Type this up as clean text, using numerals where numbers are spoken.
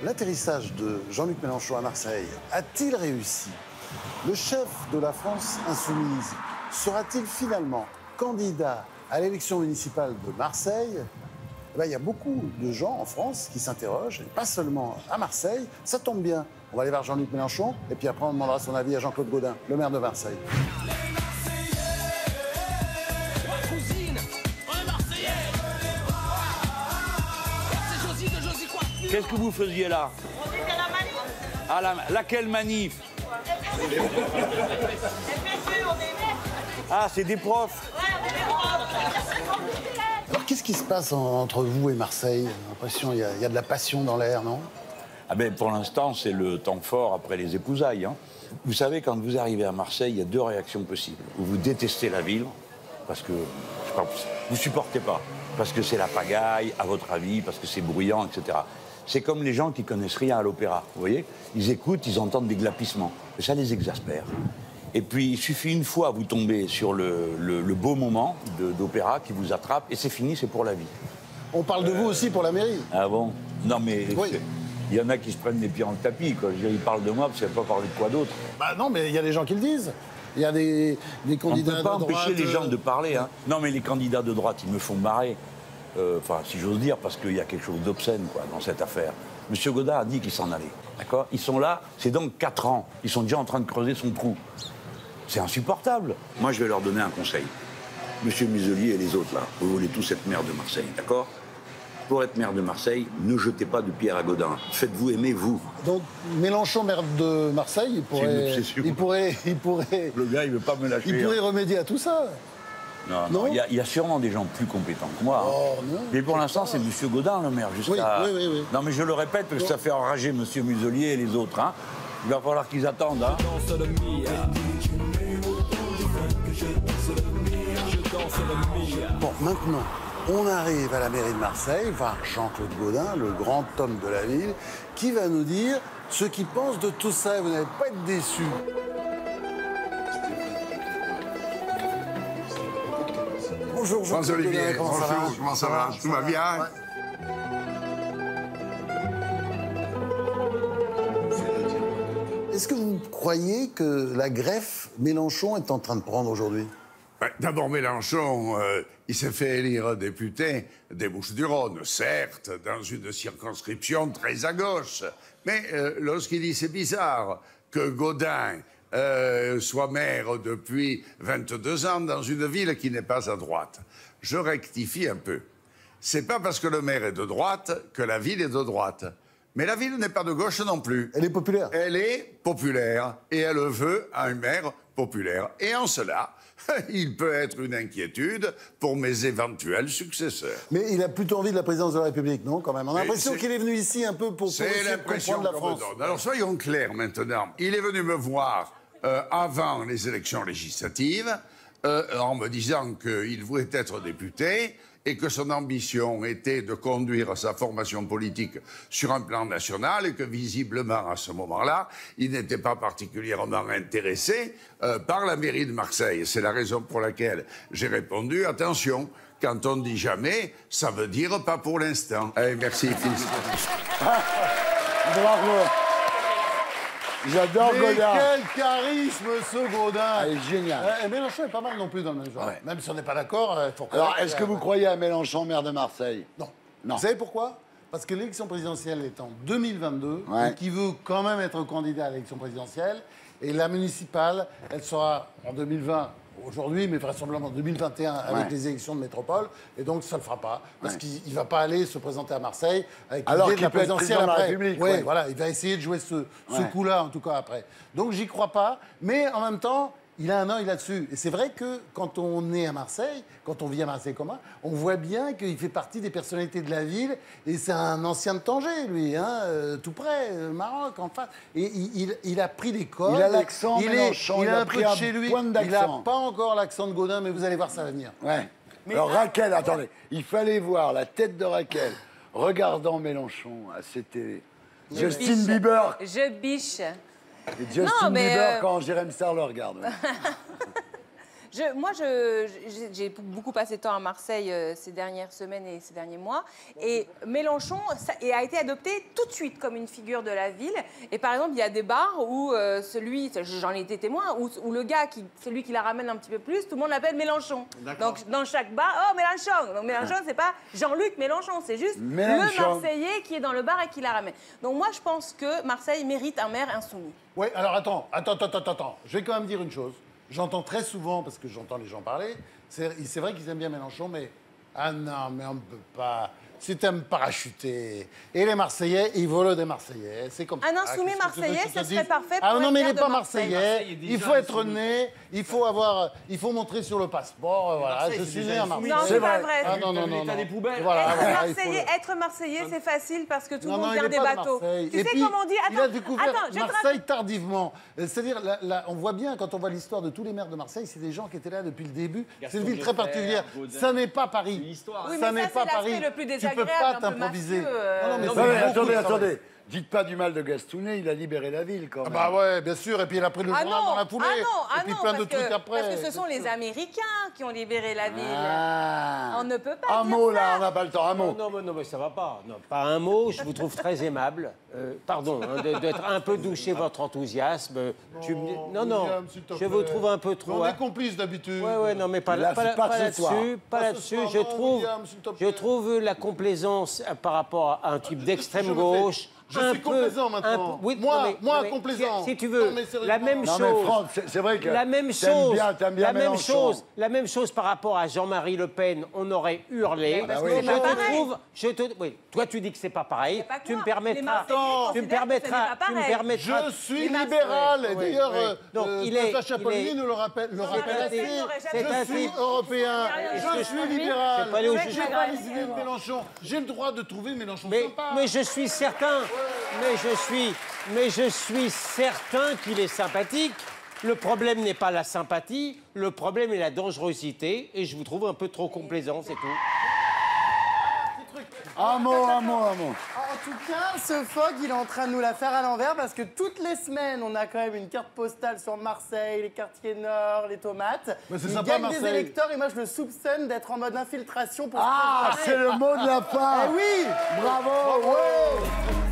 L'atterrissage de Jean-Luc Mélenchon à Marseille a-t-il réussi? Le chef de la France insoumise sera-t-il finalement candidat à l'élection municipale de Marseille? Eh bien, il y a beaucoup de gens en France qui s'interrogent, et pas seulement à Marseille. Ça tombe bien. On va aller voir Jean-Luc Mélenchon, et puis après on demandera son avis à Jean-Claude Gaudin, le maire de Marseille. Qu'est-ce que vous faisiez là? On était à la manif. Ah, laquelle manif? FSU, on est maîtres. Ah, c'est des profs. Ouais, on est profs. Alors qu'est-ce qui se passe entre vous et Marseille? J'ai l'impression qu'il y a de la passion dans l'air, non? Ah ben, pour l'instant, c'est le temps fort après les épousailles. Hein. Vous savez, quand vous arrivez à Marseille, il y a deux réactions possibles. Vous détestez la ville, parce que, je sais pas, vous supportez pas, parce que c'est la pagaille, à votre avis, parce que c'est bruyant, etc. C'est comme les gens qui connaissent rien à l'opéra, vous voyez? Ils écoutent, ils entendent des glapissements. Et ça les exaspère. Et puis, il suffit une fois, vous tombez sur le beau moment d'opéra qui vous attrape, et c'est fini, c'est pour la vie. On parle de vous aussi pour la mairie. Ah bon? Non, mais Oui. il y en a qui se prennent les pieds dans le tapis, quoi. Je veux dire, ils parlent de moi, parce qu'ils ne savent pas parler de quoi d'autre. Bah non, mais il y a des gens qui le disent. Il y a des candidats On ne peut pas de droite, empêcher les gens de parler. Hein. Non, mais les candidats de droite, ils me font marrer. Enfin, si j'ose dire, parce qu'il y a quelque chose d'obscène, quoi, dans cette affaire. Monsieur Godard a dit qu'il s'en allait, d'accord? Ils sont là, c'est donc 4 ans. Ils sont déjà en train de creuser son trou. C'est insupportable. Moi, je vais leur donner un conseil. Monsieur Muselier et les autres, là, vous voulez tous être maire de Marseille, d'accord? Pour être maire de Marseille, ne jetez pas de pierre à Godin. Faites-vous aimer, vous. Donc Mélenchon, maire de Marseille, il pourrait, C'est une obsession. il pourrait Le gars, il veut pas me lâcher. il pourrait remédier à tout ça. Non, il y a sûrement des gens plus compétents que moi. Oh, non, mais pour l'instant, c'est Monsieur Godin, le maire, jusqu'à... Oui. Non, mais je le répète, parce que ça fait enrager Monsieur Muselier et les autres. Hein. Il va falloir qu'ils attendent. Hein. Bon, maintenant, on arrive à la mairie de Marseille, voir Jean-Claude Gaudin, le grand homme de la ville, qui va nous dire ce qu'il pense de tout ça. Vous n'allez pas être déçus. Bonjour, Jean-Claude Gaudin, François-Olivier, comment ça va? bonjour, comment ça va? Tout va bien? Ouais. Est-ce que vous croyez que la greffe Mélenchon est en train de prendre aujourd'hui? D'abord, Mélenchon, il s'est fait élire député des Bouches-du-Rhône, certes, dans une circonscription très à gauche. Mais lorsqu'il dit c'est bizarre que Gaudin soit maire depuis 22 ans dans une ville qui n'est pas à droite, je rectifie un peu. C'est pas parce que le maire est de droite que la ville est de droite. Mais la ville n'est pas de gauche non plus. Elle est populaire. Elle est populaire et elle veut un maire populaire. Et en cela, il peut être une inquiétude pour mes éventuels successeurs. Mais il a plutôt envie de la présidence de la République, non, quand même? On a Mais l'impression c'est- qu'il est venu ici un peu pour C'est essayer de l'impression comprendre la qu'on me France. donne. Alors soyons clairs maintenant. Il est venu me voir avant les élections législatives en me disant qu'il voulait être député et que son ambition était de conduire sa formation politique sur un plan national et que visiblement, à ce moment-là, il n'était pas particulièrement intéressé par la mairie de Marseille. C'est la raison pour laquelle j'ai répondu, attention, quand on dit jamais, ça veut dire pas pour l'instant. Allez, merci, fils. Bravo. J'adore Mais Godin. quel charisme, ce Gaudin! Elle est géniale. Et Mélenchon est pas mal non plus dans le même genre. Ouais. Même si on n'est pas d'accord, il faut Alors, reconnaître est-ce que vous croyez à Mélenchon, maire de Marseille? Non. Non. Vous savez pourquoi? Parce que l'élection présidentielle est en 2022, Ouais. et qu'il veut quand même être candidat à l'élection présidentielle. Et la municipale, elle sera en 2020, aujourd'hui, mais vraisemblablement en 2021 avec Ouais. les élections de métropole. Et donc, ça ne le fera pas. Parce Ouais. qu'il ne va pas aller se présenter à Marseille avec Alors l'idée de la qu'il peut être présidentielle président de la après. République, Ouais, ouais. voilà, il va essayer de jouer ce Ouais. coup-là, en tout cas, après. Donc, j'y crois pas. Mais en même temps, il a un œil là-dessus. Et c'est vrai que quand on est à Marseille, quand on vit à Marseille commun, on voit bien qu'il fait partie des personnalités de la ville. Et c'est un ancien de Tanger, lui, hein, tout près, Maroc, en face. Et il a pris des codes. Il a l'accent, Mélenchon, Il il a a un peu pris de un chez lui. point Il n'a d'accent. pas encore l'accent de Gaudin, mais vous allez voir, ça va venir. Ouais. Alors Raquel, attendez, il fallait voir la tête de Raquel regardant Mélenchon à cette télé. Justin biche. Bieber. Je biche. Et Justin mais, Bieber quand Jérém Serre le regarde. Ouais. Moi, j'ai beaucoup passé de temps à Marseille ces dernières semaines et ces derniers mois. Et Mélenchon a été adopté tout de suite comme une figure de la ville. Et par exemple, il y a des bars où j'en ai été témoin, où le gars, celui qui la ramène un petit peu plus, tout le monde l'appelle Mélenchon. Donc dans chaque bar, oh Mélenchon. Donc Mélenchon, c'est pas Jean-Luc Mélenchon, c'est juste le Marseillais qui est dans le bar et qui la ramène. Donc moi, je pense que Marseille mérite un maire insoumis. Oui, alors attends. Je vais quand même dire une chose. J'entends très souvent, parce que j'entends les gens parler, c'est vrai qu'ils aiment bien Mélenchon, mais... Ah non, mais on ne peut pas... C'est un parachuté. Et les Marseillais, ils volent des Marseillais. C'est comme un insoumis marseillais, ça serait parfait pour non, mais il n'est pas Marseille. Marseillais. Il faut être né, il faut montrer sur le passeport. Voilà, je suis né à Marseille. Non, c'est pas vrai. Ah non. des poubelles. Être Marseillais, c'est facile parce que tout le monde vient des bateaux. Tu sais comment on dit... Il a découvert Marseille tardivement. C'est-à-dire, on voit bien, quand on voit l'histoire de tous les maires de Marseille, c'est des gens qui étaient là depuis le début. C'est une ville très particulière. Ça n'est pas Paris. Ça n'est pas Paris. Tu peux pas t'improviser. Attendez. Dites pas du mal de Gastounet, il a libéré la ville quand même. Bah ouais, bien sûr, et puis il a pris le journal dans la foulée. Et puis plein de trucs après. Parce que ce sont les Américains qui ont libéré la ville. On ne peut pas un dire mot ça. là, on n'a pas le temps, un mot. Non, mais ça va pas. Non, pas un mot, je vous trouve très aimable. Pardon, d'être un peu douché votre enthousiasme. Je vous trouve un peu trop... On est complices d'habitude. Ouais, non, mais pas là-dessus. Pas là-dessus. Je trouve la complaisance par rapport à un type d'extrême gauche... Je suis complaisant maintenant. Moi, complaisant. Si tu veux, la même chose. Non, mais Franck, c'est vrai que la même chose. T'aimes bien Mélenchon. La même chose par rapport à Jean-Marie Le Pen, on aurait hurlé. Toi, tu dis que c'est pas pareil. Tu me permettras. Je suis libéral. Et d'ailleurs, Sacha Polony nous le rappelle assez. Je suis européen. Je suis libéral. J'ai pas les idées de Mélenchon. J'ai le droit de trouver Mélenchon sympa. Mais je suis certain. Mais je suis certain qu'il est sympathique. Le problème n'est pas la sympathie, le problème est la dangerosité. Et je vous trouve un peu trop complaisant, c'est tout. Un mot. En tout cas, ce Fogg, il est en train de nous la faire à l'envers parce que toutes les semaines, on a quand même une carte postale sur Marseille, les quartiers nord, les tomates. Mais c'est il sympa, gagne Marseille. des électeurs et moi, je le soupçonne d'être en mode infiltration pour... Ah, c'est le mot de la fin. Eh oui. Bravo. Ouais.